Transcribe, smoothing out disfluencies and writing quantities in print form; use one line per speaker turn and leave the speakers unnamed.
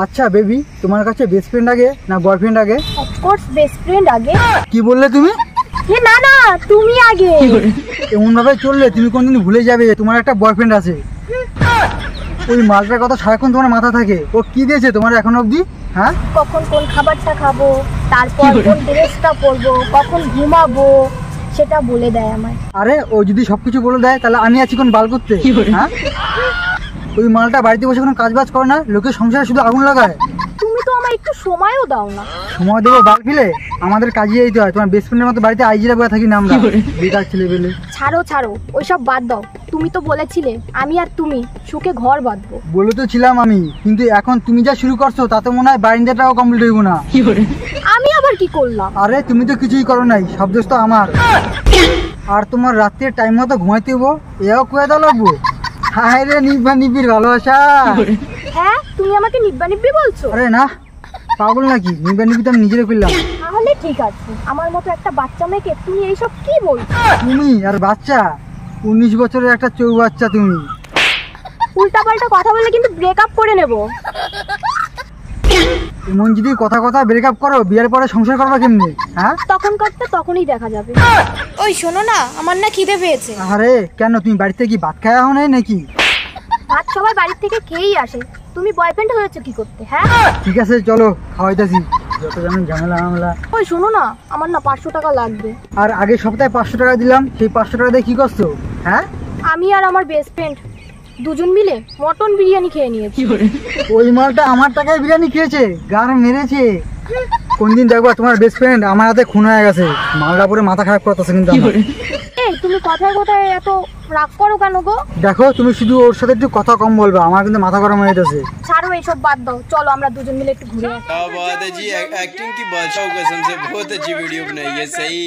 আচ্ছা বেবি, তোমার কাছে বেস্ট ফ্রেন্ড আগে না বয়ফ্রেন্ড আগে?
অফকোর্স বেস্ট ফ্রেন্ড আগে।
কি বললে তুমি?
না না, তুমি আগে।
এমন ভাবে চললে তুমি কোনদিন ভুলে যাবে তোমার একটা বয়ফ্রেন্ড আছে। ওই মালটার কথা সারাক্ষণ তোমার মাথা থাকে। ও কি দিয়েছে তোমার এখন অবধি? হ্যাঁ,
কখন কোন খাবারটা খাবো, তারপর কোন ড্রেসটা পরবো, কখন ঘুমাবো, সেটা বলে দেয় আমায়।
আরে ও যদি সবকিছু বলে দেয় তাহলে আমি আছি কোন বাল করতে? হ্যাঁ, ওই মালটা বাড়িতে বসে কোনো কাজ বাজ করে না, লোকের সংসারে শুধু আগুন লাগায়।
তুমি তো আমায় একটু সময়ও দাও না।
সময় দেবো বাল ফেলে? আমাদের কাজে যেতে হয়। তোমার বেস্ট ফ্রেন্ডের মতো বাড়িতে আইজিরা বয়ে থাকি না আমরা, বেকার ছেলে পেলে।
ছাড়ো ছাড়ো, ওইসব বাদ দাও। তুমি তো বলেছিলে আমি আর তুমি সুখে ঘর বাঁধবো।
বলে তো ছিলাম আমি, কিন্তু এখন তুমি যা শুরু করছো তাতে মনে হয় বারিন্দাটাও কমপ্লিট হইব না।
আমি আবার কি করলাম?
আরে তুমি তো কিছুই করো নাই, সব দোষ তো আমার। আর তোমার রাত্রে টাইম মতো ঘুমাইতে হবো, এও কুয়ে দাও লাগবো। হায় রে নিব্বা নিব্বির ভালোবাসা।
হ্যাঁ, তুমি আমাকে নিব্বা নিব্বি বলছো?
আরে না, পাগল নাকি? নিব্বা নিব্বি তো আমি নিজেরে করলাম।
তাহলে ঠিক আছে, আমার মতো একটা বাচ্চা মেয়েকে তুমি এইসব কি বলছো?
তুমি আর বাচ্চা? 19 বছরের একটা চৌ বাচ্চা তুমি।
উল্টা পাল্টা কথা বলে কিন্তু ব্রেকআপ করে নেব।
এমন যদি কথা কথা ব্রেকআপ করো, বিয়ের পরে সংসার করবা কেমনি? হ্যাঁ,
তখন করতে তখনই দেখা যাবে। ওই শোনো না, আমার না খিদে পেয়েছে।
আরে কেন, তুমি বাড়িতে কি ভাত খাওয়া হো নাই নাকি?
ভাত সবাই বাড়ির থেকে খেয়েই আসে, তুমি বয়ফ্রেন্ড হয়েছে কি করতে? হ্যাঁ
ঠিক আছে চলো, খাওয়াইতেছি। যত যেমন ঝামেলা।
ওই শোনো না, আমার না 500 টাকা লাগবে।
আর আগের সপ্তাহে 500 টাকা দিলাম, সেই 500 টাকা দিয়ে কি করছো? হ্যাঁ,
আমি আর আমার বেস্ট ফ্রেন্ড দুজন মিলে মটন বিরিয়ানি খেয়ে নিয়েছি।
ওই মালটা আমার টাকায় বিরিয়ানি খেয়েছে, গার মেরেছে। কোনদিন দেখবো তোমার বেস্ট ফ্রেন্ড আমার হাতে খুন হয়ে গেছে। মালটা পরে মাথা খারাপ করতেছে কিন্তু আমার।
এই তুমি কথায় কথায় এত রাগ করো কেন গো?
দেখো, তুমি শুধু ওর সাথে একটু কথা কম বলবা, আমার কিন্তু মাথা গরম হয়ে যাচ্ছে।
ছাড়ো এইসব বাদ দাও, চলো আমরা দুজন মিলে একটু ঘুরে আসি।
क्या बात है जी, एक्टिंग की बादशाह कसम से बहुत अच्छी वीडियो बनाई है। सही